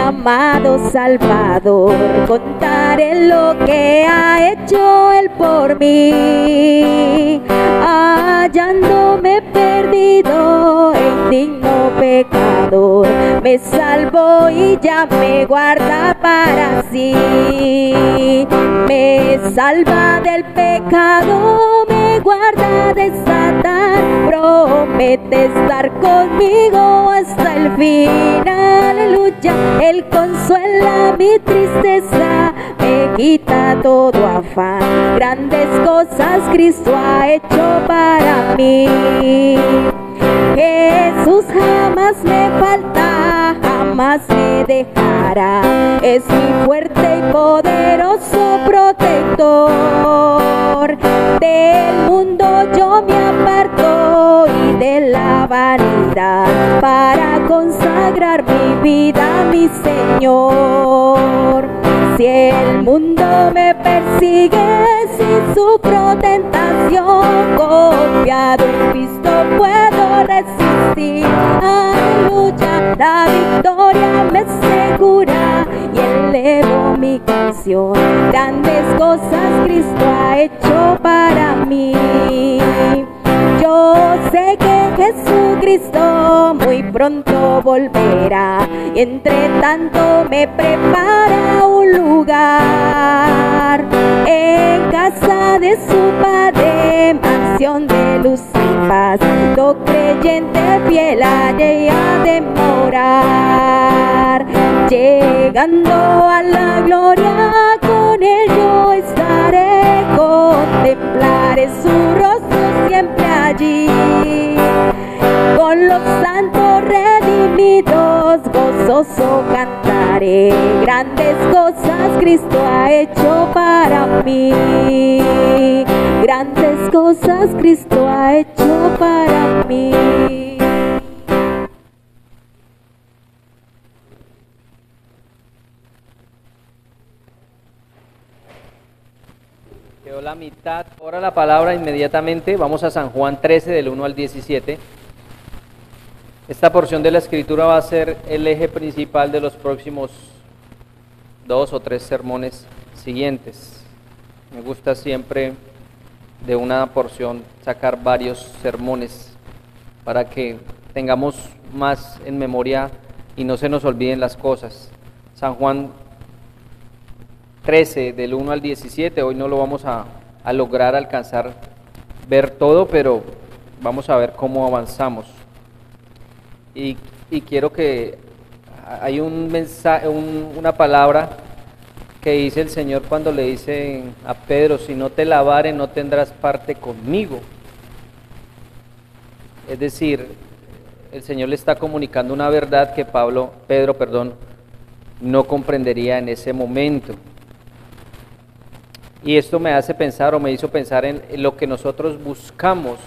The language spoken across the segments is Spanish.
amado Salvador, contaré lo que ha hecho Él por mí, hallándome perdido e indigno pecador, me salvó y ya me guarda para sí, me salva del pecado, me guarda de Satán, promete estar conmigo hasta el fin, aleluya. Él consuela mi tristeza, me quita todo afán, grandes cosas Cristo ha hecho para mí. Jesús jamás me falta, jamás me dejará, es mi fuerte y poderoso protector. Del mundo yo me aparto y de la vanidad, para consagrar mi vida a mi Señor. Si el mundo me persigue, si sufro tentación, confiado en Cristo puedo resistir, aleluya. La victoria me asegura y elevo mi canción, grandes cosas Cristo ha hecho para mí. Yo sé que Jesucristo muy pronto volverá, y entre tanto me prepara un lugar en casa de su Padre, mansión de luz y paz. Todo creyente fiel allí ha de morar, llegando a la gloria con Él yo estaré, contemplaré su rostro siempre allí, con los santos redimidos gozoso cantaré, grandes cosas Cristo ha hecho para mí, grandes cosas Cristo ha hecho para mí. Quedó la mitad. Ahora la palabra inmediatamente. Vamos a San Juan 13 del 1 al 17. Esta porción de la escritura va a ser el eje principal de los próximos 2 o 3 sermones siguientes. Me gusta siempre de una porción sacar varios sermones para que tengamos más en memoria y no se nos olviden las cosas. San Juan 13 del 1 al 17, hoy no lo vamos a lograr alcanzar ver todo, pero vamos a ver cómo avanzamos. Y quiero que hay un mensaje, una palabra que dice el Señor cuando le dice a Pedro: si no te lavare no tendrás parte conmigo. Es decir, el Señor le está comunicando una verdad que Pedro no comprendería en ese momento. Y esto me hace pensar, o me hizo pensar en lo que nosotros buscamos,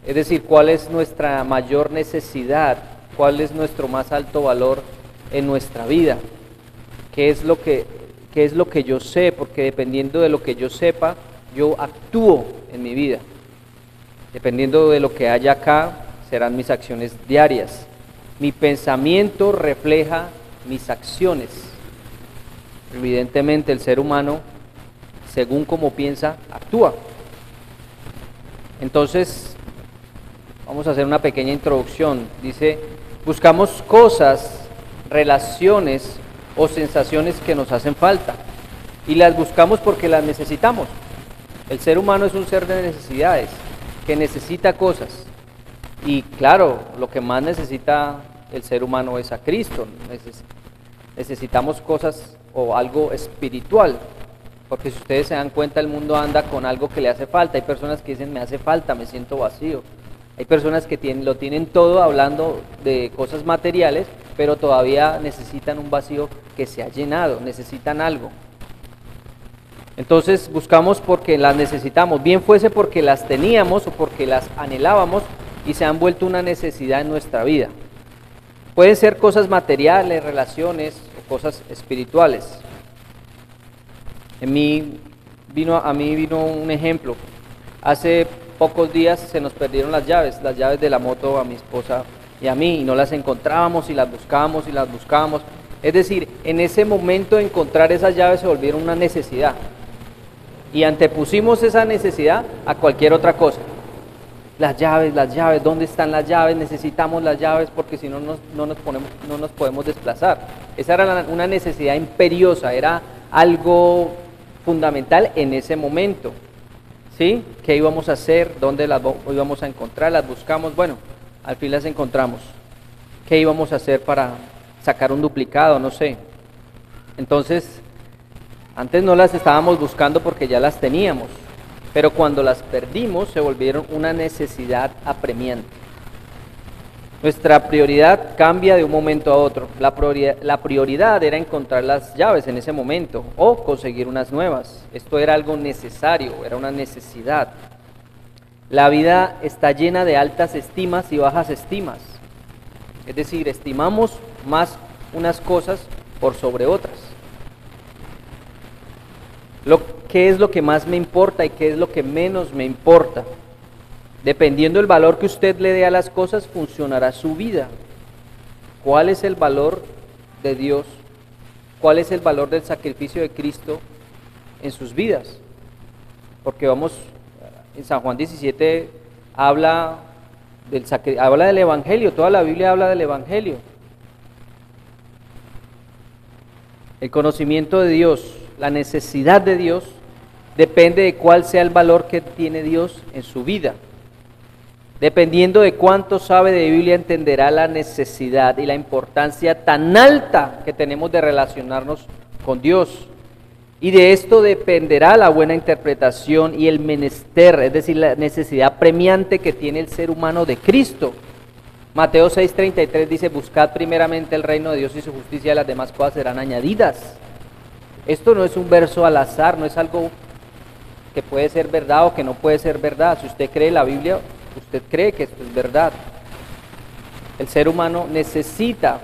es decir, cuál es nuestra mayor necesidad, cuál es nuestro más alto valor en nuestra vida, qué es lo que yo sé, porque dependiendo de lo que yo sepa, yo actúo en mi vida. Dependiendo de lo que haya acá, serán mis acciones diarias. Mi pensamiento refleja mis acciones. Evidentemente el ser humano, según como piensa, actúa. Entonces, vamos a hacer una pequeña introducción. Dice, buscamos cosas, relaciones o sensaciones que nos hacen falta. Y las buscamos porque las necesitamos. El ser humano es un ser de necesidades, que necesita cosas. Y claro, lo que más necesita el ser humano es a Cristo. Necesitamos cosas o algo espiritual. Porque si ustedes se dan cuenta, el mundo anda con algo que le hace falta. Hay personas que dicen, me hace falta, me siento vacío. Hay personas que lo tienen todo hablando de cosas materiales, pero todavía necesitan un vacío que se ha llenado, necesitan algo. Entonces buscamos porque las necesitamos, bien fuese porque las teníamos o porque las anhelábamos y se han vuelto una necesidad en nuestra vida. Pueden ser cosas materiales, relaciones o cosas espirituales. A mí vino un ejemplo. Hace pocos días se nos perdieron las llaves de la moto a mi esposa y a mí, y no las encontrábamos y las buscábamos Es decir, en ese momento de encontrar esas llaves se volvieron una necesidad. Y antepusimos esa necesidad a cualquier otra cosa. Las llaves, ¿dónde están las llaves? Necesitamos las llaves porque si no nos podemos desplazar. Esa era una necesidad imperiosa, era algo fundamental en ese momento. ¿Sí? ¿Qué íbamos a hacer? ¿Dónde las íbamos a encontrar? Las buscamos, bueno, al fin las encontramos. ¿Qué íbamos a hacer para sacar un duplicado? No sé. Entonces, antes no las estábamos buscando porque ya las teníamos, pero cuando las perdimos se volvieron una necesidad apremiante. Nuestra prioridad cambia de un momento a otro. La prioridad era encontrar las llaves en ese momento o conseguir unas nuevas. Esto era algo necesario, era una necesidad. La vida está llena de altas estimas y bajas estimas. Es decir, estimamos más unas cosas por sobre otras. ¿Qué es lo que más me importa y qué es lo que menos me importa? Dependiendo del valor que usted le dé a las cosas, funcionará su vida. ¿Cuál es el valor de Dios? ¿Cuál es el valor del sacrificio de Cristo en sus vidas? Porque en San Juan 17 habla del Evangelio, toda la Biblia habla del Evangelio. El conocimiento de Dios, la necesidad de Dios, depende de cuál sea el valor que tiene Dios en su vida. Dependiendo de cuánto sabe de Biblia, entenderá la necesidad y la importancia tan alta que tenemos de relacionarnos con Dios. Y de esto dependerá la buena interpretación y el menester, es decir, la necesidad premiante que tiene el ser humano de Cristo. Mateo 6:33 dice, buscad primeramente el reino de Dios y su justicia, y las demás cosas serán añadidas. Esto no es un verso al azar, no es algo que puede ser verdad o que no puede ser verdad. Si usted cree la Biblia, usted cree que esto es verdad. El ser humano necesita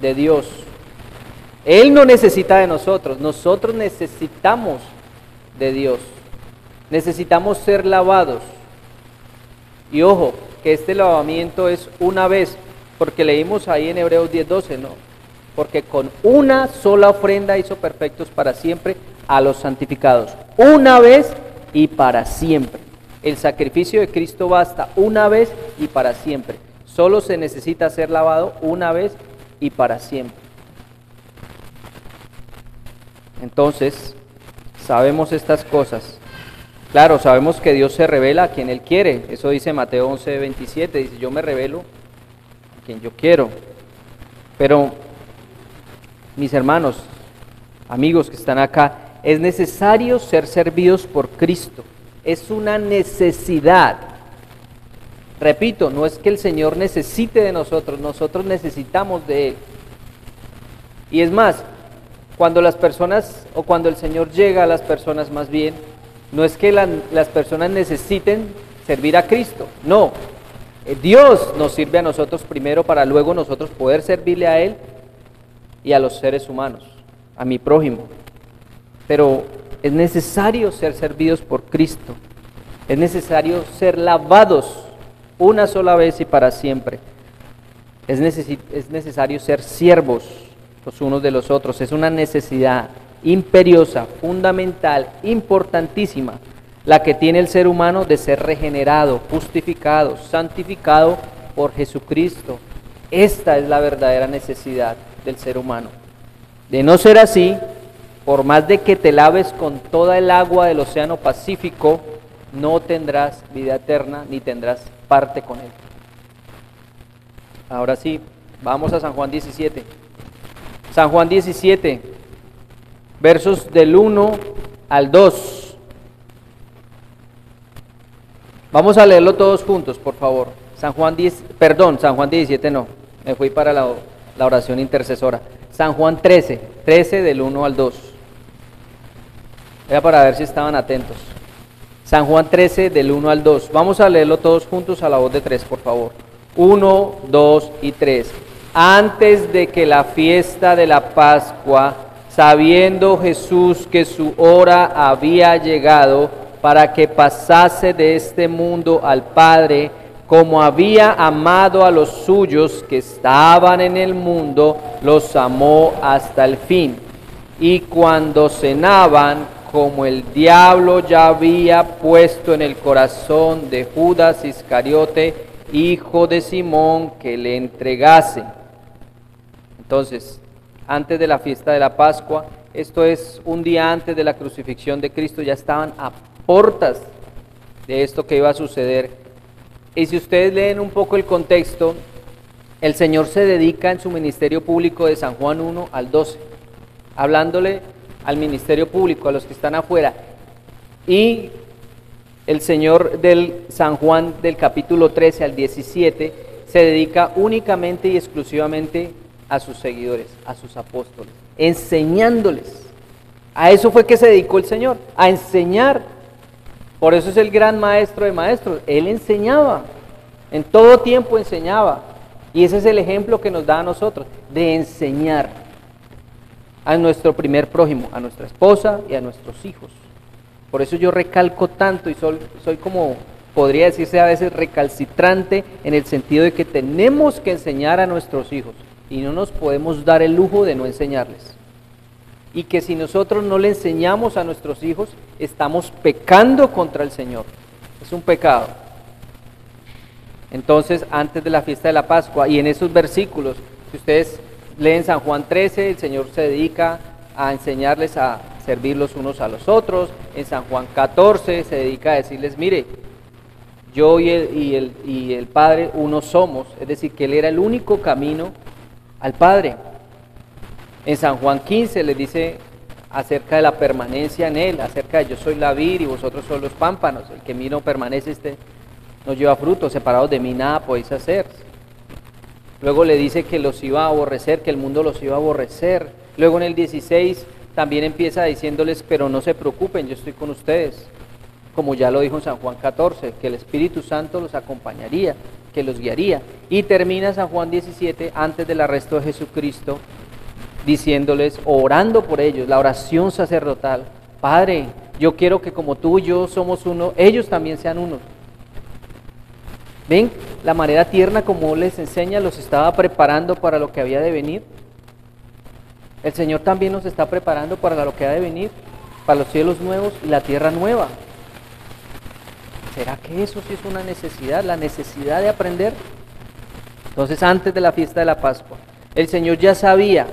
de Dios. Él no necesita de nosotros, nosotros necesitamos de Dios. Necesitamos ser lavados. Y ojo, que este lavamiento es una vez, porque leímos ahí en Hebreos 10:12, ¿no? Porque con una sola ofrenda hizo perfectos para siempre a los santificados. Una vez y para siempre. El sacrificio de Cristo basta una vez y para siempre. Solo se necesita ser lavado una vez y para siempre. Entonces, sabemos estas cosas. Claro, sabemos que Dios se revela a quien Él quiere. Eso dice Mateo 11:27. Dice, yo me revelo a quien yo quiero. Pero, mis hermanos, amigos que están acá, es necesario ser servidos por Cristo. Es una necesidad. Repito, no es que el Señor necesite de nosotros, nosotros necesitamos de Él. Y es más, cuando las personas, o cuando el Señor llega a las personas más bien, no es que las personas necesiten servir a Cristo, no. Dios nos sirve a nosotros primero para luego nosotros poder servirle a Él y a los seres humanos, a mi prójimo. Pero es necesario ser servidos por Cristo. Es necesario ser lavados una sola vez y para siempre. Es necesario ser siervos los unos de los otros. Es una necesidad imperiosa, fundamental, importantísima, la que tiene el ser humano de ser regenerado, justificado, santificado por Jesucristo. Esta es la verdadera necesidad del ser humano. De no ser así, por más de que te laves con toda el agua del océano Pacífico, no tendrás vida eterna ni tendrás parte con Él. Ahora sí, vamos a San Juan 17. San Juan 17, versos del 1 al 2. Vamos a leerlo todos juntos, por favor. San Juan 17 no, me fui para la oración intercesora. San Juan 13 del 1 al 2. Era para ver si estaban atentos. San Juan 13 del 1 al 2. Vamos a leerlo todos juntos a la voz de 3, por favor. 1, 2 y 3. Antes de que la fiesta de la Pascua, sabiendo Jesús que su hora había llegado para que pasase de este mundo al Padre, como había amado a los suyos que estaban en el mundo, los amó hasta el fin. Y cuando cenaban, como el diablo ya había puesto en el corazón de Judas Iscariote, hijo de Simón, que le entregase. Entonces, antes de la fiesta de la Pascua, esto es un día antes de la crucifixión de Cristo, ya estaban a portas de esto que iba a suceder. Y si ustedes leen un poco el contexto, el Señor se dedica en su ministerio público de San Juan 1 al 12, hablándole al ministerio público, a los que están afuera. Y el Señor del San Juan del capítulo 13 al 17 se dedica únicamente y exclusivamente a sus seguidores, a sus apóstoles, enseñándoles. A eso fue que se dedicó el Señor, a enseñar. Por eso es el gran maestro de maestros. Él enseñaba, en todo tiempo enseñaba. Y ese es el ejemplo que nos da a nosotros, de enseñar a nuestro primer prójimo, a nuestra esposa y a nuestros hijos. Por eso yo recalco tanto y soy como, podría decirse a veces, recalcitrante en el sentido de que tenemos que enseñar a nuestros hijos y no nos podemos dar el lujo de no enseñarles. Y que si nosotros no le enseñamos a nuestros hijos, estamos pecando contra el Señor. Es un pecado. Entonces, antes de la fiesta de la Pascua, y en esos versículos, si ustedes leen San Juan 13, el Señor se dedica a enseñarles a servir los unos a los otros. En San Juan 14 se dedica a decirles, mire, yo y el Padre uno somos, es decir, que Él era el único camino al Padre. En San Juan 15 les dice acerca de la permanencia en Él, acerca de yo soy la vid y vosotros sois los pámpanos, el que en mí no permanece no lleva fruto, separados de mí nada podéis hacer. Luego le dice que los iba a aborrecer, que el mundo los iba a aborrecer. Luego en el 16 también empieza diciéndoles, pero no se preocupen, yo estoy con ustedes. Como ya lo dijo en San Juan 14, que el Espíritu Santo los acompañaría, que los guiaría. Y termina San Juan 17, antes del arresto de Jesucristo, diciéndoles, orando por ellos, la oración sacerdotal. Padre, yo quiero que como tú y yo somos uno, ellos también sean uno. ¿Ven la manera tierna como les enseña, los estaba preparando para lo que había de venir? El Señor también nos está preparando para lo que ha de venir, para los cielos nuevos y la tierra nueva. ¿Será que eso sí es una necesidad, la necesidad de aprender? Entonces, antes de la fiesta de la Pascua, el Señor ya sabía,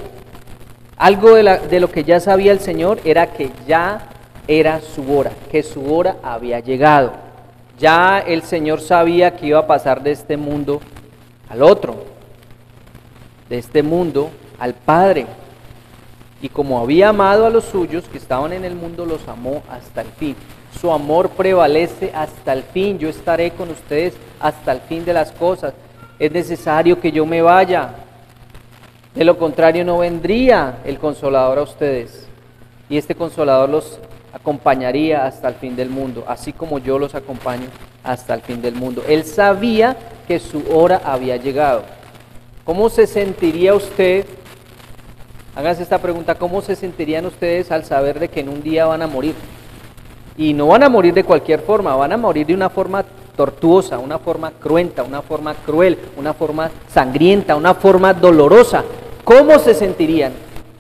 algo de lo que ya sabía el Señor era que ya era su hora, que su hora había llegado. Ya el Señor sabía que iba a pasar de este mundo al otro, de este mundo al Padre. Y como había amado a los suyos que estaban en el mundo, los amó hasta el fin. Su amor prevalece hasta el fin. Yo estaré con ustedes hasta el fin de las cosas. Es necesario que yo me vaya. De lo contrario no vendría el Consolador a ustedes. Y este Consolador los acompañaría hasta el fin del mundo, así como yo los acompaño hasta el fin del mundo. Él sabía que su hora había llegado. ¿Cómo se sentiría usted? Háganse esta pregunta, ¿cómo se sentirían ustedes al saber de que en un día van a morir? Y no van a morir de cualquier forma, van a morir de una forma tortuosa, una forma cruenta, una forma cruel, una forma sangrienta, una forma dolorosa. ¿Cómo se sentirían?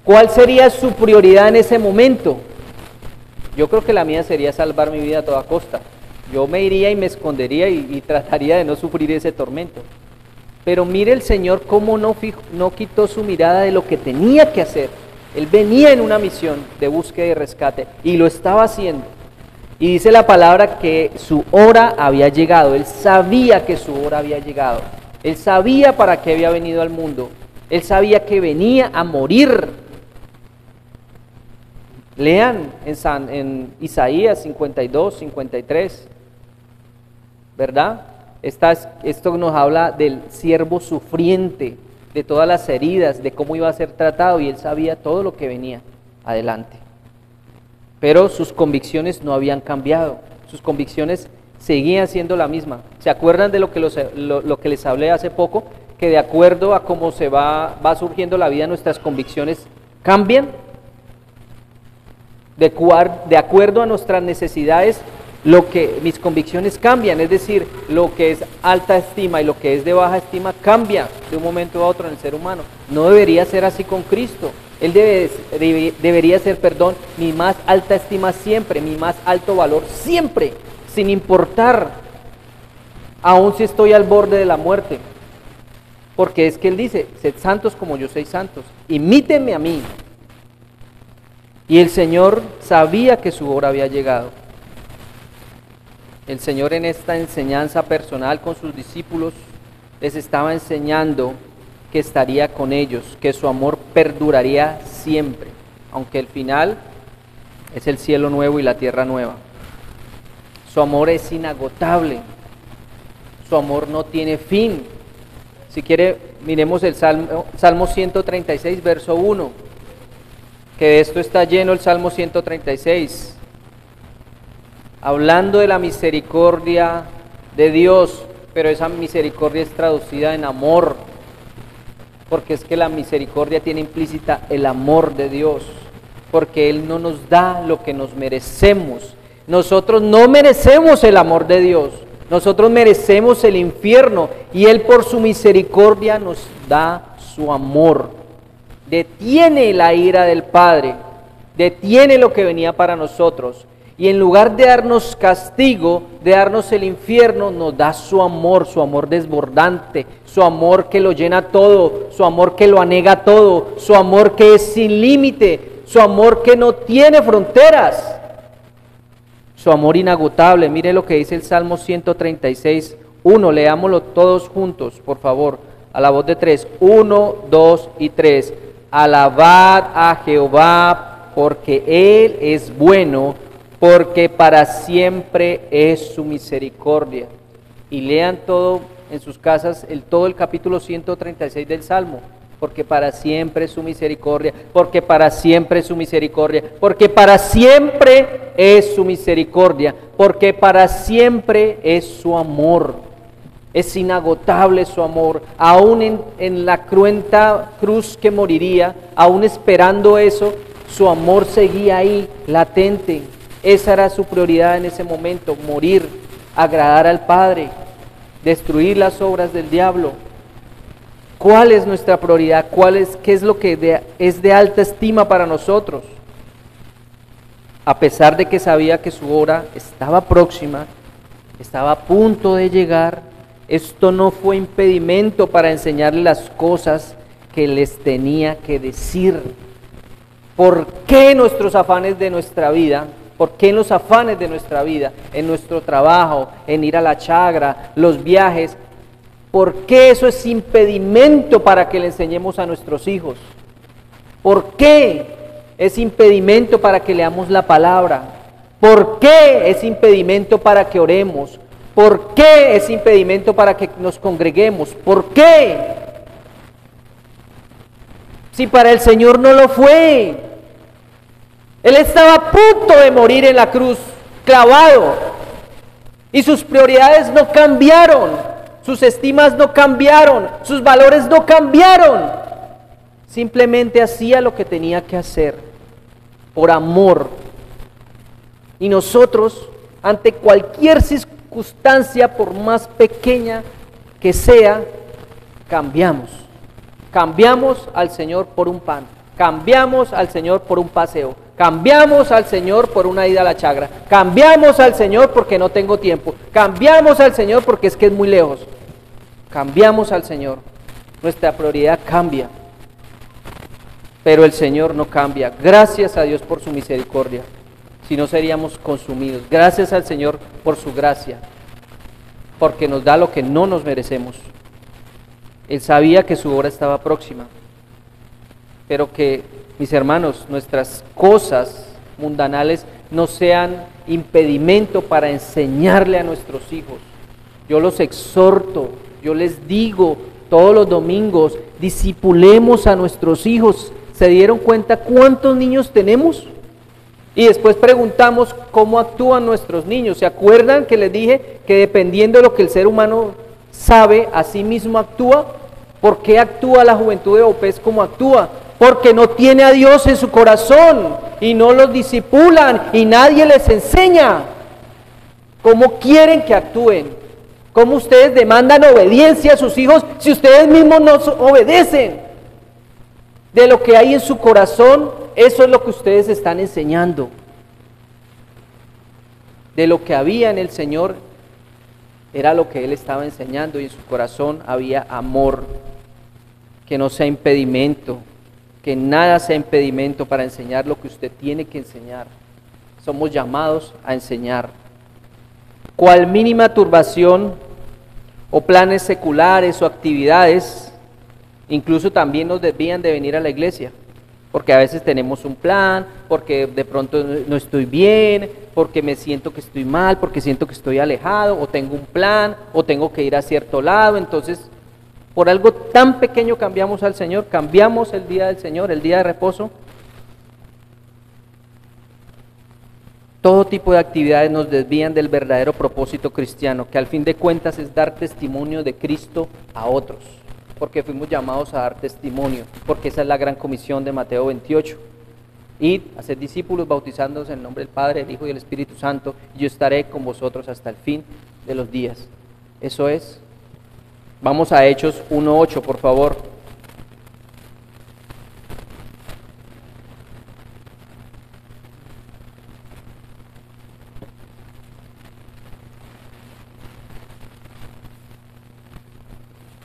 ¿Cuál sería su prioridad en ese momento? Yo creo que la mía sería salvar mi vida a toda costa. Yo me iría y me escondería y trataría de no sufrir ese tormento. Pero mire el Señor cómo no quitó su mirada de lo que tenía que hacer. Él venía en una misión de búsqueda y rescate y lo estaba haciendo. Y dice la palabra que su hora había llegado. Él sabía que su hora había llegado. Él sabía para qué había venido al mundo. Él sabía que venía a morir. Lean en Isaías 52, 53, ¿verdad? Esto nos habla del siervo sufriente, de todas las heridas, de cómo iba a ser tratado, y él sabía todo lo que venía adelante. Pero sus convicciones no habían cambiado, sus convicciones seguían siendo la misma. ¿Se acuerdan de lo que les hablé hace poco? Que de acuerdo a cómo se va surgiendo la vida, nuestras convicciones cambian. De acuerdo a nuestras necesidades, mis convicciones cambian, es decir, lo que es alta estima y lo que es de baja estima cambia de un momento a otro en el ser humano. No debería ser así con Cristo. Él debería ser, mi más alta estima siempre, mi más alto valor siempre, sin importar, aun si estoy al borde de la muerte. Porque es que Él dice, sed santos como yo soy santos, imítenme a mí. Y el Señor sabía que su hora había llegado. El Señor en esta enseñanza personal con sus discípulos les estaba enseñando que estaría con ellos, que su amor perduraría siempre, aunque el final es el cielo nuevo y la tierra nueva. Su amor es inagotable, su amor no tiene fin. Si quiere, miremos el Salmo 136, verso 1, que de esto está lleno el Salmo 136. Hablando de la misericordia de Dios, pero esa misericordia es traducida en amor, porque es que la misericordia tiene implícita el amor de Dios, porque Él no nos da lo que nos merecemos. Nosotros no merecemos el amor de Dios, nosotros merecemos el infierno, y Él por su misericordia nos da su amor. Detiene la ira del Padre, detiene lo que venía para nosotros, y en lugar de darnos castigo, de darnos el infierno, nos da su amor desbordante, su amor que lo llena todo, su amor que lo anega todo, su amor que es sin límite, su amor que no tiene fronteras, su amor inagotable. Mire lo que dice el Salmo 136, 1, leámoslo todos juntos, por favor, a la voz de 3, 1, 2 y 3. Alabad a Jehová, porque Él es bueno, porque para siempre es su misericordia. Y lean todo en sus casas, todo el capítulo 136 del Salmo. Porque para siempre es su misericordia, porque para siempre es su misericordia, porque para siempre es su misericordia, porque para siempre es su amor. Es inagotable su amor, aún en la cruenta cruz que moriría, aún esperando eso, su amor seguía ahí, latente. Esa era su prioridad en ese momento, morir, agradar al Padre, destruir las obras del diablo. ¿Cuál es nuestra prioridad? ¿Qué es lo que es de alta estima para nosotros? A pesar de que sabía que su hora estaba próxima, estaba a punto de llegar, esto no fue impedimento para enseñarle las cosas que les tenía que decir. ¿Por qué nuestros afanes de nuestra vida? ¿Por qué en los afanes de nuestra vida, en nuestro trabajo, en ir a la chagra, los viajes? ¿Por qué eso es impedimento para que le enseñemos a nuestros hijos? ¿Por qué es impedimento para que leamos la palabra? ¿Por qué es impedimento para que oremos? ¿Por qué es impedimento para que nos congreguemos? ¿Por qué? Si para el Señor no lo fue. Él estaba a punto de morir en la cruz, clavado, y sus prioridades no cambiaron, sus estimas no cambiaron, sus valores no cambiaron. Simplemente hacía lo que tenía que hacer, por amor. Y nosotros, ante cualquier circunstancia, por más pequeña que sea, cambiamos. Cambiamos al Señor por un pan, cambiamos al Señor por un paseo, cambiamos al Señor por una ida a la chagra, cambiamos al Señor porque no tengo tiempo, cambiamos al Señor porque es que es muy lejos, cambiamos al Señor. Nuestra prioridad cambia, pero el Señor no cambia. Gracias a Dios por su misericordia, si no seríamos consumidos. Gracias al Señor por su gracia, porque nos da lo que no nos merecemos. Él sabía que su hora estaba próxima, pero que, mis hermanos, nuestras cosas mundanales no sean impedimento para enseñarle a nuestros hijos. Yo los exhorto, yo les digo todos los domingos, discipulemos a nuestros hijos. ¿Se dieron cuenta cuántos niños tenemos? Y después preguntamos cómo actúan nuestros niños. ¿Se acuerdan que les dije que dependiendo de lo que el ser humano sabe, así mismo actúa? ¿Por qué actúa la juventud de Opes como actúa? Porque no tiene a Dios en su corazón y no los discipulan y nadie les enseña. ¿Cómo quieren que actúen? ¿Cómo ustedes demandan obediencia a sus hijos si ustedes mismos no obedecen? De lo que hay en su corazón, eso es lo que ustedes están enseñando. De lo que había en el Señor, era lo que Él estaba enseñando, y en su corazón había amor. Que no sea impedimento, que nada sea impedimento para enseñar lo que usted tiene que enseñar. Somos llamados a enseñar. Cual mínima turbación o planes seculares o actividades, incluso también nos desvían de venir a la iglesia, porque a veces tenemos un plan, porque de pronto no estoy bien, porque me siento que estoy mal, porque siento que estoy alejado, o tengo un plan, o tengo que ir a cierto lado. Entonces, por algo tan pequeño cambiamos al Señor, cambiamos el día del Señor, el día de reposo. Todo tipo de actividades nos desvían del verdadero propósito cristiano, que al fin de cuentas es dar testimonio de Cristo a otros, porque fuimos llamados a dar testimonio, porque esa es la gran comisión de Mateo 28. Id, hacer discípulos, bautizándolos en el nombre del Padre, del Hijo y del Espíritu Santo, y yo estaré con vosotros hasta el fin de los días. Eso es. Vamos a Hechos 1:8, por favor.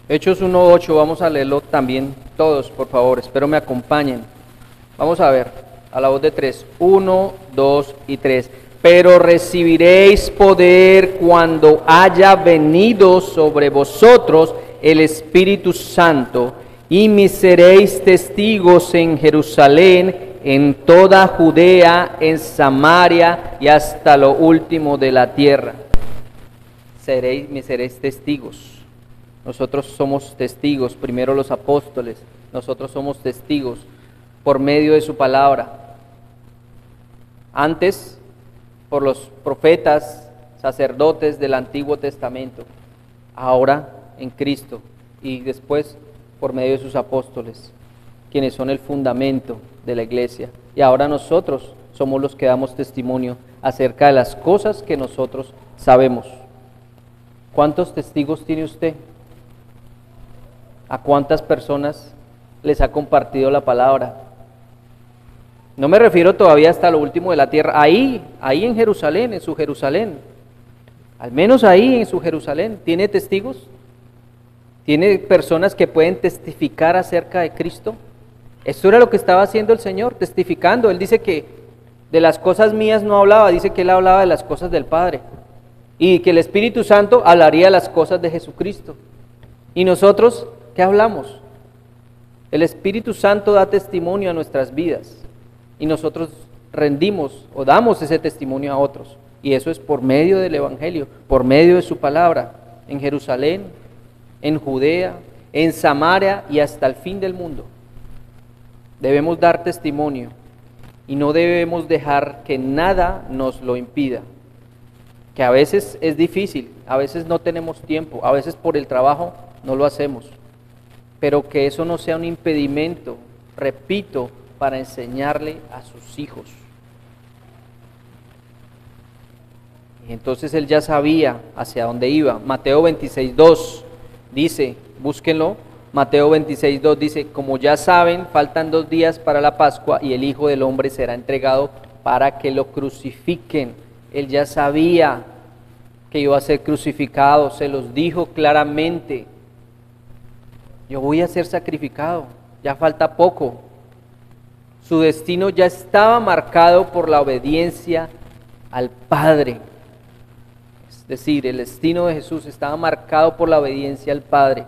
Hechos 1:8, vamos a leerlo también todos, por favor, espero me acompañen. Vamos a ver, a la voz de 3, 1, 2 y 3. Pero recibiréis poder cuando haya venido sobre vosotros el Espíritu Santo, y me seréis testigos en Jerusalén, en toda Judea, en Samaria y hasta lo último de la tierra. Me seréis testigos. Nosotros somos testigos, primero los apóstoles, nosotros somos testigos por medio de su palabra. Antes, por los profetas, sacerdotes del Antiguo Testamento, ahora en Cristo, y después por medio de sus apóstoles, quienes son el fundamento de la iglesia. Y ahora nosotros somos los que damos testimonio acerca de las cosas que nosotros sabemos. ¿Cuántos testigos tiene usted? ¿A cuántas personas les ha compartido la palabra? No me refiero todavía hasta lo último de la tierra, ahí en Jerusalén, en su Jerusalén, al menos ahí en su Jerusalén, ¿tiene testigos? ¿Tiene personas que pueden testificar acerca de Cristo? Esto era lo que estaba haciendo el Señor, testificando. Él dice que de las cosas mías no hablaba, dice que Él hablaba de las cosas del Padre, y que el Espíritu Santo hablaría de las cosas de Jesucristo. ¿Y nosotros qué hablamos? El Espíritu Santo da testimonio a nuestras vidas, y nosotros rendimos o damos ese testimonio a otros, y eso es por medio del Evangelio, por medio de su palabra, en Jerusalén, en Judea, en Samaria y hasta el fin del mundo. Debemos dar testimonio y no debemos dejar que nada nos lo impida, que a veces es difícil, a veces no tenemos tiempo, a veces por el trabajo no lo hacemos, pero que eso no sea un impedimento, repito, para enseñarle a sus hijos. Y entonces él ya sabía hacia dónde iba. Mateo 26:2 dice, búsquenlo, Mateo 26:2 dice, como ya saben, faltan 2 días para la Pascua y el Hijo del Hombre será entregado para que lo crucifiquen. Él ya sabía que iba a ser crucificado, se los dijo claramente. Yo voy a ser sacrificado, ya falta poco. Su destino ya estaba marcado por la obediencia al Padre. Es decir, el destino de Jesús estaba marcado por la obediencia al Padre.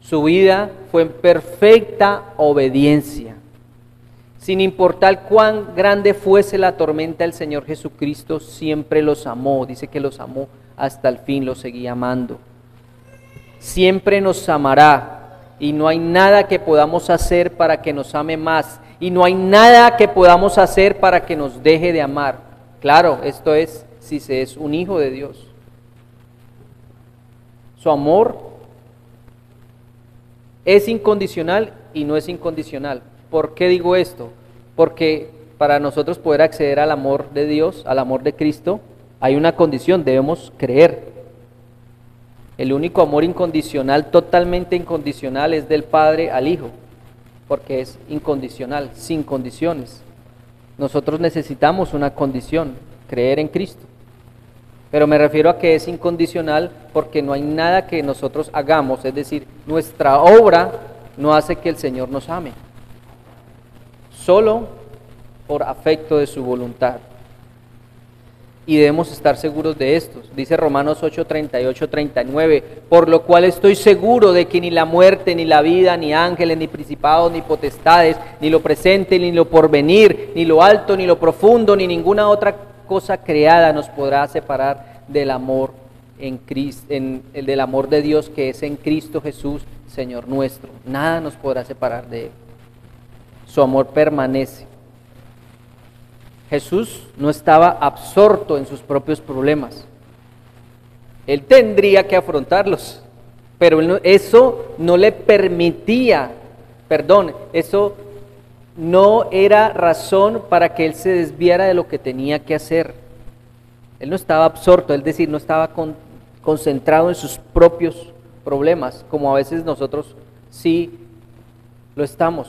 Su vida fue en perfecta obediencia. Sin importar cuán grande fuese la tormenta, el Señor Jesucristo siempre los amó. Dice que los amó hasta el fin, los seguía amando. Siempre nos amará. Y no hay nada que podamos hacer para que nos ame más. Y no hay nada que podamos hacer para que nos deje de amar. Claro, esto es si se es un hijo de Dios. Su amor es incondicional y no es incondicional. ¿Por qué digo esto? Porque para nosotros poder acceder al amor de Dios, al amor de Cristo, Hay una condición, debemos creer. El único amor incondicional, totalmente incondicional, es del Padre al Hijo, porque es incondicional, sin condiciones. Nosotros necesitamos una condición, creer en Cristo. Pero me refiero a que es incondicional porque no hay nada que nosotros hagamos, es decir, nuestra obra no hace que el Señor nos ame. Solo por afecto de su voluntad. Y debemos estar seguros de esto. Dice Romanos 8, 38, 39, por lo cual estoy seguro de que ni la muerte, ni la vida, ni ángeles, ni principados, ni potestades, ni lo presente, ni lo porvenir, ni lo alto, ni lo profundo, ni ninguna otra cosa creada nos podrá separar del amor en Cristo, del amor de Dios que es en Cristo Jesús, Señor nuestro. Nada nos podrá separar de Él. Su amor permanece. Jesús no estaba absorto en sus propios problemas. Él tendría que afrontarlos, pero eso no le permitía, eso no era razón para que Él se desviara de lo que tenía que hacer. Él no estaba absorto, es decir, no estaba concentrado en sus propios problemas, como a veces nosotros sí lo estamos.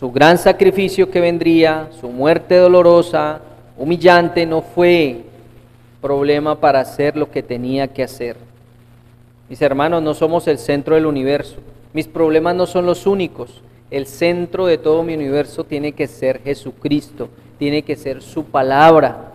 Su gran sacrificio que vendría, su muerte dolorosa, humillante, no fue problema para hacer lo que tenía que hacer. Mis hermanos, no somos el centro del universo. Mis problemas no son los únicos. El centro de todo mi universo tiene que ser Jesucristo, tiene que ser su palabra.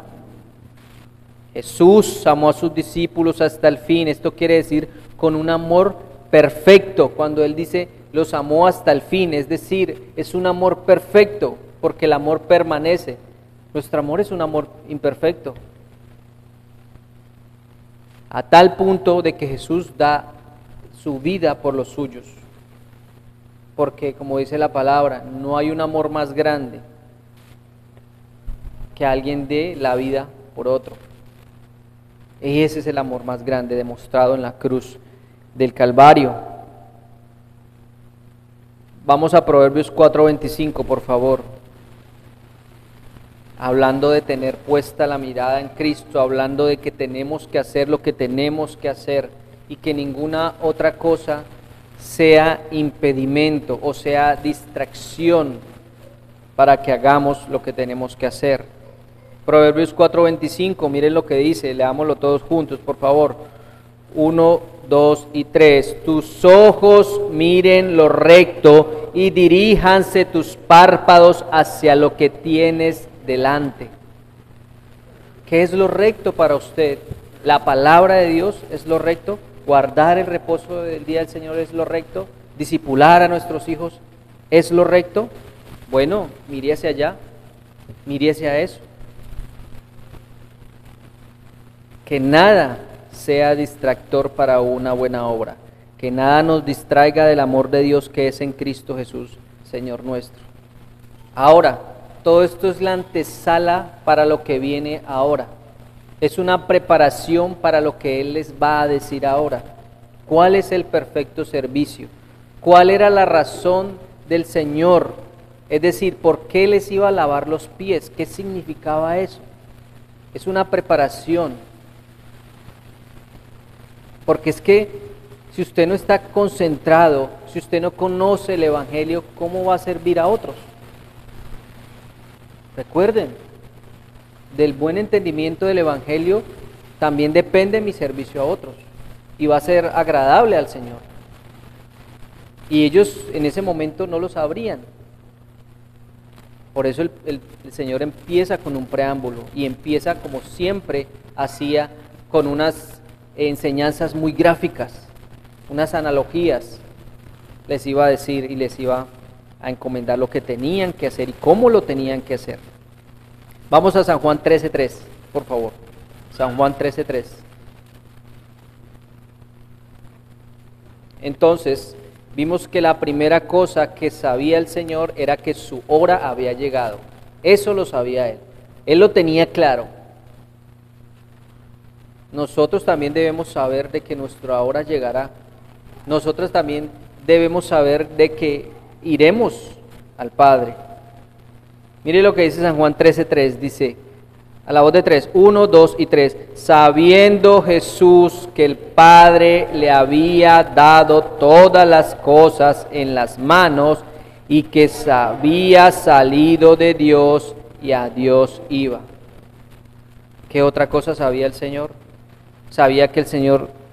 Jesús amó a sus discípulos hasta el fin. Esto quiere decir con un amor perfecto. Cuando Él dice los amó hasta el fin, es decir, es un amor perfecto, porque el amor permanece. Nuestro amor es un amor imperfecto. A tal punto de que Jesús da su vida por los suyos. Porque, como dice la palabra, no hay un amor más grande que alguien dé la vida por otro. Y ese es el amor más grande demostrado en la cruz del Calvario. Vamos a Proverbios 4:25, por favor. Hablando de tener puesta la mirada en Cristo, hablando de que tenemos que hacer lo que tenemos que hacer y que ninguna otra cosa sea impedimento o sea distracción para que hagamos lo que tenemos que hacer. Proverbios 4:25, miren lo que dice, leámoslo todos juntos, por favor. 1, 2 y 3. Tus ojos miren lo recto y diríjanse tus párpados hacia lo que tienes delante. ¿Qué es lo recto para usted? ¿La palabra de Dios es lo recto? ¿Guardar el reposo del día del Señor es lo recto? ¿Discipular a nuestros hijos es lo recto? Bueno, mire hacia allá, mire hacia eso. Que nada sea distractor para una buena obra, que nada nos distraiga del amor de Dios que es en Cristo Jesús, Señor nuestro. Ahora, todo esto es la antesala para lo que viene ahora. Es una preparación para lo que Él les va a decir ahora. ¿Cuál es el perfecto servicio? ¿Cuál era la razón del Señor? Es decir, ¿por qué les iba a lavar los pies? ¿Qué significaba eso? Es una preparación. Porque es que si usted no está concentrado, si usted no conoce el Evangelio, ¿cómo va a servir a otros? Recuerden, del buen entendimiento del Evangelio también depende mi servicio a otros y va a ser agradable al Señor. Y ellos en ese momento no lo sabrían. Por eso el Señor empieza con un preámbulo y empieza como siempre hacía con unas enseñanzas muy gráficas, unas analogías. Les iba a decir y les iba a encomendar lo que tenían que hacer y cómo lo tenían que hacer. Vamos a San Juan 13:3, por favor. San Juan 13:3. Entonces, vimos que la primera cosa que sabía el Señor era que su hora había llegado. Eso lo sabía Él. Él lo tenía claro. Nosotros también debemos saber de que nuestra hora llegará. Nosotros también debemos saber de que iremos al Padre. Mire lo que dice San Juan 13:3, dice, a la voz de 3, 1, 2 y 3, sabiendo Jesús que el Padre le había dado todas las cosas en las manos y que había salido de Dios y a Dios iba. ¿Qué otra cosa sabía el Señor? Sabía que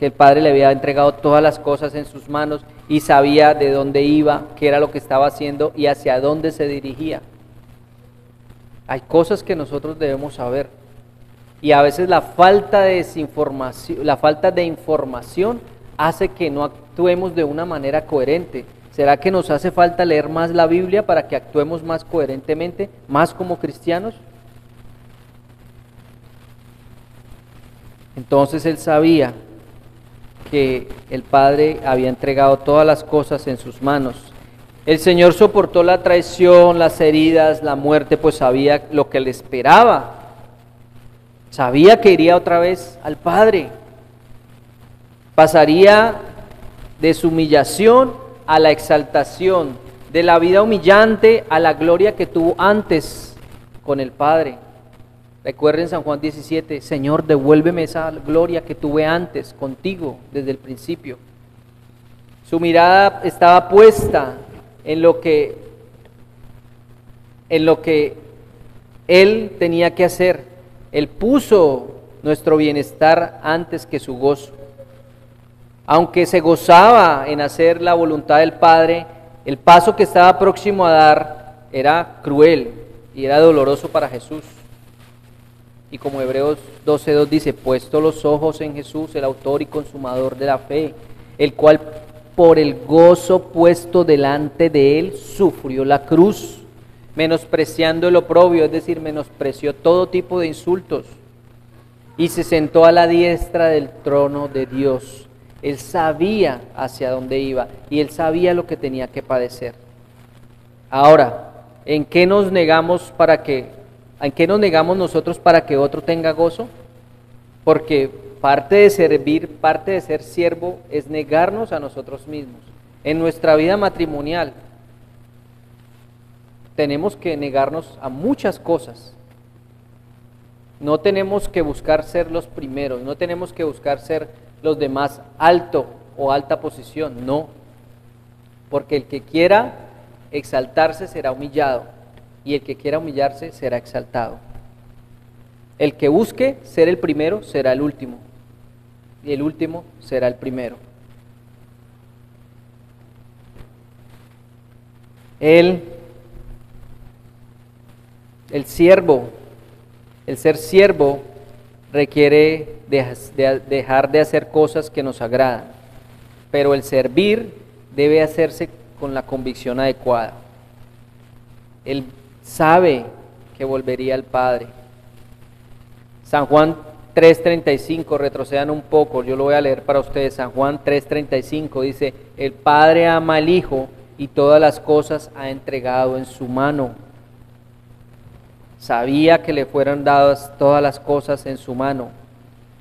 el Padre le había entregado todas las cosas en sus manos y sabía de dónde iba, qué era lo que estaba haciendo y hacia dónde se dirigía. Hay cosas que nosotros debemos saber y a veces la falta de información hace que no actuemos de una manera coherente. ¿Será que nos hace falta leer más la Biblia para que actuemos más coherentemente, más como cristianos? Entonces él sabía que el Padre había entregado todas las cosas en sus manos. El Señor soportó la traición, las heridas, la muerte, pues sabía lo que le esperaba. Sabía que iría otra vez al Padre. Pasaría de su humillación a la exaltación, de la vida humillante a la gloria que tuvo antes con el Padre. Recuerden San Juan 17, Señor, devuélveme esa gloria que tuve antes contigo desde el principio. Su mirada estaba puesta en lo que Él tenía que hacer. Él puso nuestro bienestar antes que su gozo. Aunque se gozaba en hacer la voluntad del Padre, el paso que estaba próximo a dar era cruel y era doloroso para Jesús. Y como Hebreos 12:2 dice, puesto los ojos en Jesús, el autor y consumador de la fe, el cual por el gozo puesto delante de él sufrió la cruz, menospreciando el oprobio, es decir, menospreció todo tipo de insultos, y se sentó a la diestra del trono de Dios. Él sabía hacia dónde iba y él sabía lo que tenía que padecer. Ahora, ¿en qué nos negamos nosotros para que otro tenga gozo? Porque parte de servir, parte de ser siervo es negarnos a nosotros mismos. En nuestra vida matrimonial tenemos que negarnos a muchas cosas. No tenemos que buscar ser los primeros, no tenemos que buscar ser los de más alto o alta posición, no. Porque el que quiera exaltarse será humillado y el que quiera humillarse será exaltado. El que busque ser el primero será el último y el último será el primero. El ser siervo requiere dejar de hacer cosas que nos agradan, pero el servir debe hacerse con la convicción adecuada. Él sabe que volvería al Padre. San Juan 3:35, retrocedan un poco, yo lo voy a leer para ustedes. San Juan 3:35 dice, el Padre ama al Hijo y todas las cosas ha entregado en su mano. Sabía que le fueron dadas todas las cosas en su mano.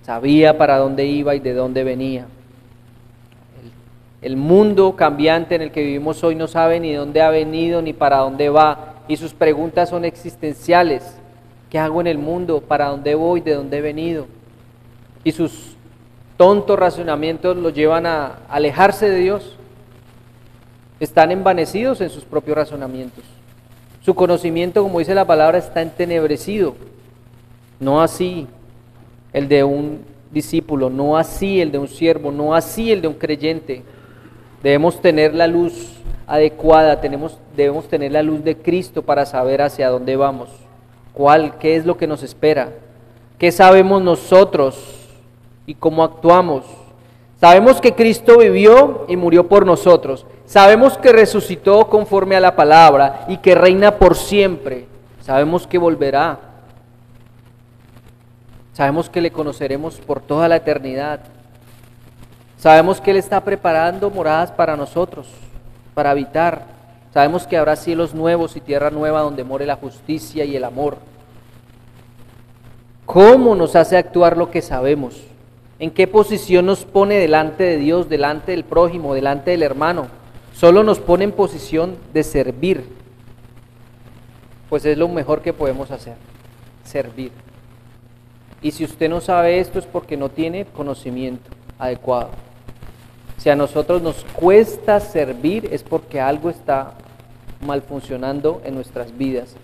Sabía para dónde iba y de dónde venía. El mundo cambiante en el que vivimos hoy no sabe ni dónde ha venido ni para dónde va. Y sus preguntas son existenciales. ¿Qué hago en el mundo? ¿Para dónde voy? ¿De dónde he venido? Y sus tontos razonamientos los llevan a alejarse de Dios. Están envanecidos en sus propios razonamientos. Su conocimiento, como dice la palabra, está entenebrecido. No así el de un discípulo, no así el de un siervo, no así el de un creyente. Debemos tener la luz adecuada, debemos tener la luz de Cristo para saber hacia dónde vamos. ¿Qué es lo que nos espera? ¿Qué sabemos nosotros y cómo actuamos? Sabemos que Cristo vivió y murió por nosotros. Sabemos que resucitó conforme a la palabra y que reina por siempre. Sabemos que volverá. Sabemos que le conoceremos por toda la eternidad. Sabemos que Él está preparando moradas para nosotros, para habitar. Sabemos que habrá cielos nuevos y tierra nueva donde more la justicia y el amor. ¿Cómo nos hace actuar lo que sabemos? ¿En qué posición nos pone delante de Dios, delante del prójimo, delante del hermano? Solo nos pone en posición de servir. pues es lo mejor que podemos hacer, servir. Y si usted no sabe esto es porque no tiene conocimiento adecuado. Si a nosotros nos cuesta servir es porque algo está mal funcionando en nuestras vidas.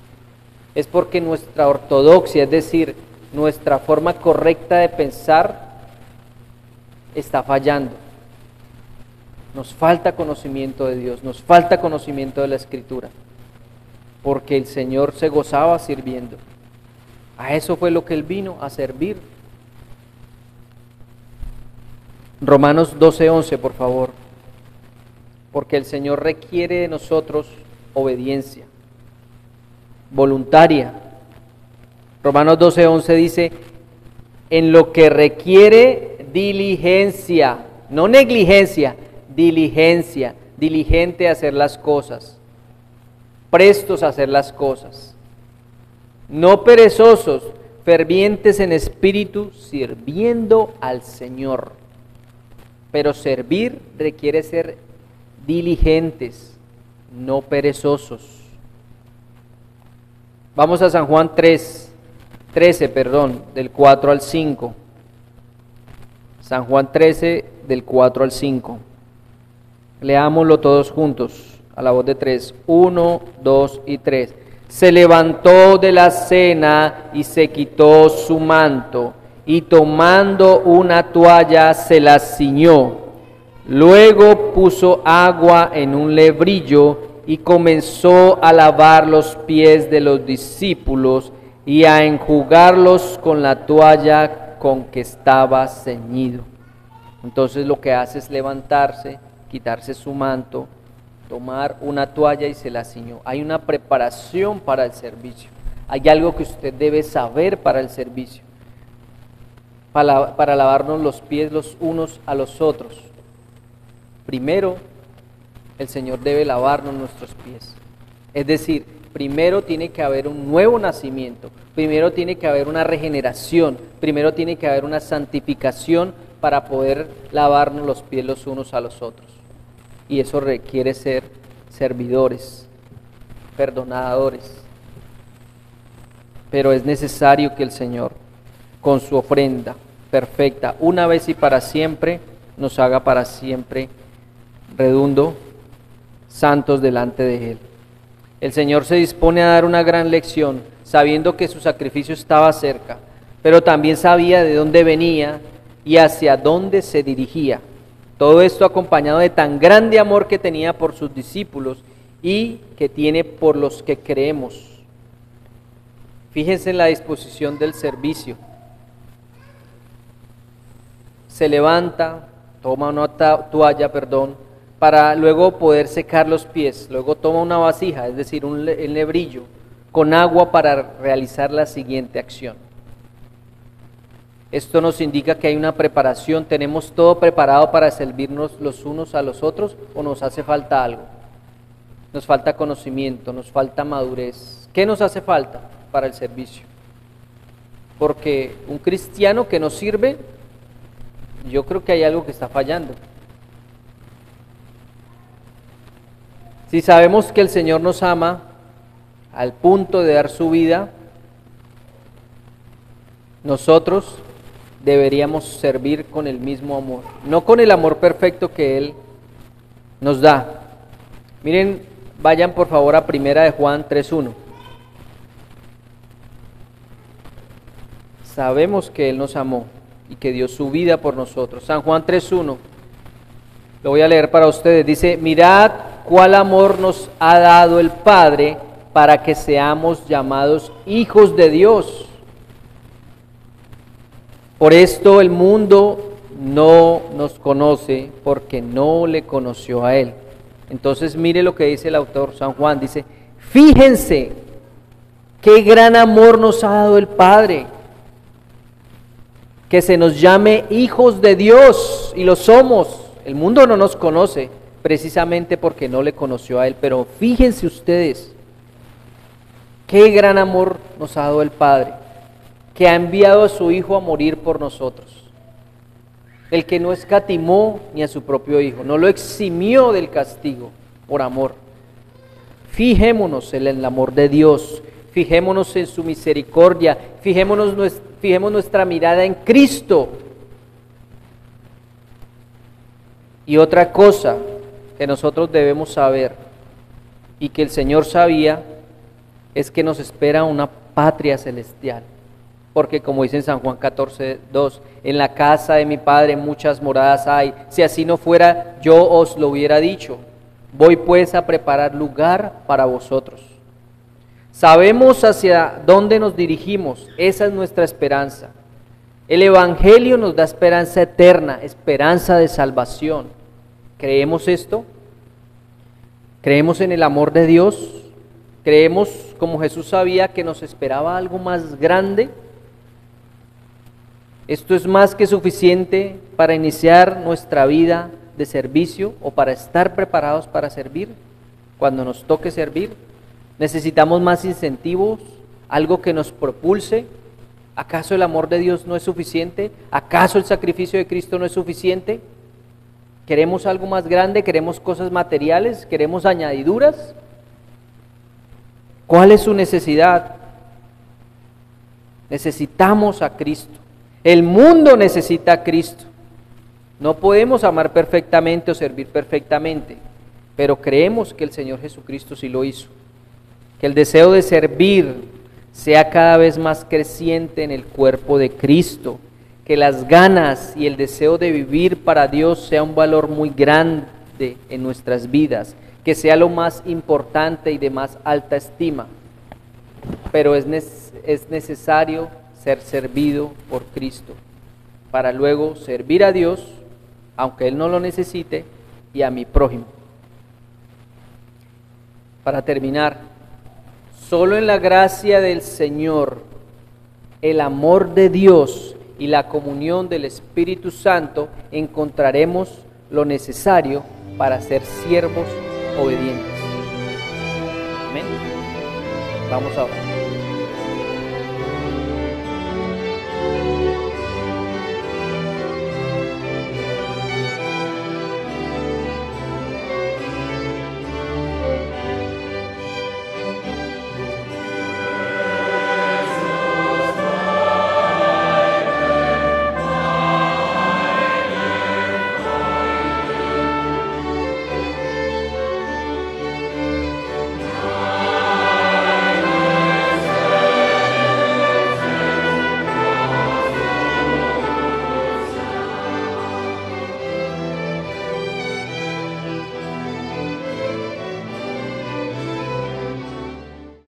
Es porque nuestra ortodoxia, es decir, nuestra forma correcta de pensar, está fallando. Nos falta conocimiento de Dios, nos falta conocimiento de la Escritura, porque el Señor se gozaba sirviendo. A eso fue lo que Él vino, a servir. Romanos 12:11, por favor. Porque el Señor requiere de nosotros obediencia voluntaria. Romanos 12:11 dice, en lo que requiere diligencia, no negligencia, diligencia, diligente a hacer las cosas, prestos a hacer las cosas, no perezosos, fervientes en espíritu, sirviendo al Señor. Pero servir requiere ser diligentes, no perezosos. Vamos a San Juan 13, del 4 al 5. San Juan 13, del 4 al 5. Leámoslo todos juntos, a la voz de 3. 1, 2 y 3. Se levantó de la cena y se quitó su manto, y tomando una toalla se la ciñó. Luego puso agua en un lebrillo y comenzó a lavar los pies de los discípulos y a enjugarlos con la toalla con que estaba ceñido. Entonces lo que hace es levantarse, quitarse su manto, tomar una toalla y se la ciñó. Hay una preparación para el servicio. Hay algo que usted debe saber para el servicio. Para lavarnos los pies los unos a los otros. Primero, el Señor debe lavarnos nuestros pies. Es decir, primero tiene que haber un nuevo nacimiento, primero tiene que haber una regeneración, primero tiene que haber una santificación para poder lavarnos los pies los unos a los otros. Y eso requiere ser servidores, perdonadores. Pero es necesario que el Señor, con su ofrenda perfecta, una vez y para siempre, nos haga para siempre redundo santos delante de Él. El Señor se dispone a dar una gran lección, sabiendo que su sacrificio estaba cerca, pero también sabía de dónde venía y hacia dónde se dirigía. Todo esto acompañado de tan grande amor que tenía por sus discípulos y que tiene por los que creemos. Fíjense en la disposición del servicio. Se levanta, toma una toalla, para luego poder secar los pies. Luego toma una vasija, es decir, un lebrillo, con agua para realizar la siguiente acción. Esto nos indica que hay una preparación. ¿Tenemos todo preparado para servirnos los unos a los otros o nos hace falta algo? Nos falta conocimiento, nos falta madurez. ¿Qué nos hace falta para el servicio? Porque un cristiano que no sirve, yo creo que hay algo que está fallando. Si sabemos que el Señor nos ama al punto de dar su vida, nosotros deberíamos servir con el mismo amor, no con el amor perfecto que Él nos da. Miren, vayan por favor a 1 de Juan 3:1. Sabemos que Él nos amó y que dio su vida por nosotros. San Juan 3:1, lo voy a leer para ustedes. Dice, mirad cuál amor nos ha dado el Padre para que seamos llamados hijos de Dios. Por esto el mundo no nos conoce porque no le conoció a Él. Entonces mire lo que dice el autor San Juan, dice, fíjense qué gran amor nos ha dado el Padre, que se nos llame hijos de Dios, y lo somos. El mundo no nos conoce precisamente porque no le conoció a Él, pero fíjense ustedes qué gran amor nos ha dado el Padre, que ha enviado a su Hijo a morir por nosotros. El que no escatimó ni a su propio Hijo, no lo eximió del castigo por amor. Fijémonos en el amor de Dios, fijémonos en su misericordia, fijemos nuestra mirada en Cristo. Y otra cosa que nosotros debemos saber y que el Señor sabía es que nos espera una patria celestial. Porque como dice en San Juan 14:2, en la casa de mi Padre muchas moradas hay. Si así no fuera, yo os lo hubiera dicho. Voy pues a preparar lugar para vosotros. Sabemos hacia dónde nos dirigimos, esa es nuestra esperanza. El Evangelio nos da esperanza eterna, esperanza de salvación. ¿Creemos esto? ¿Creemos en el amor de Dios? ¿Creemos, como Jesús sabía, que nos esperaba algo más grande? Esto es más que suficiente para iniciar nuestra vida de servicio o para estar preparados para servir cuando nos toque servir. ¿Necesitamos más incentivos? ¿Algo que nos propulse? ¿Acaso el amor de Dios no es suficiente? ¿Acaso el sacrificio de Cristo no es suficiente? ¿Queremos algo más grande? ¿Queremos cosas materiales? ¿Queremos añadiduras? ¿Cuál es su necesidad? Necesitamos a Cristo. El mundo necesita a Cristo. No podemos amar perfectamente o servir perfectamente, pero creemos que el Señor Jesucristo sí lo hizo. Que el deseo de servir sea cada vez más creciente en el cuerpo de Cristo. Que las ganas y el deseo de vivir para Dios sea un valor muy grande en nuestras vidas. Que sea lo más importante y de más alta estima. Pero es necesario ser servido por Cristo, para luego servir a Dios, aunque Él no lo necesite, y a mi prójimo. Para terminar, solo en la gracia del Señor, el amor de Dios y la comunión del Espíritu Santo encontraremos lo necesario para ser siervos obedientes. Amén. Vamos a orar.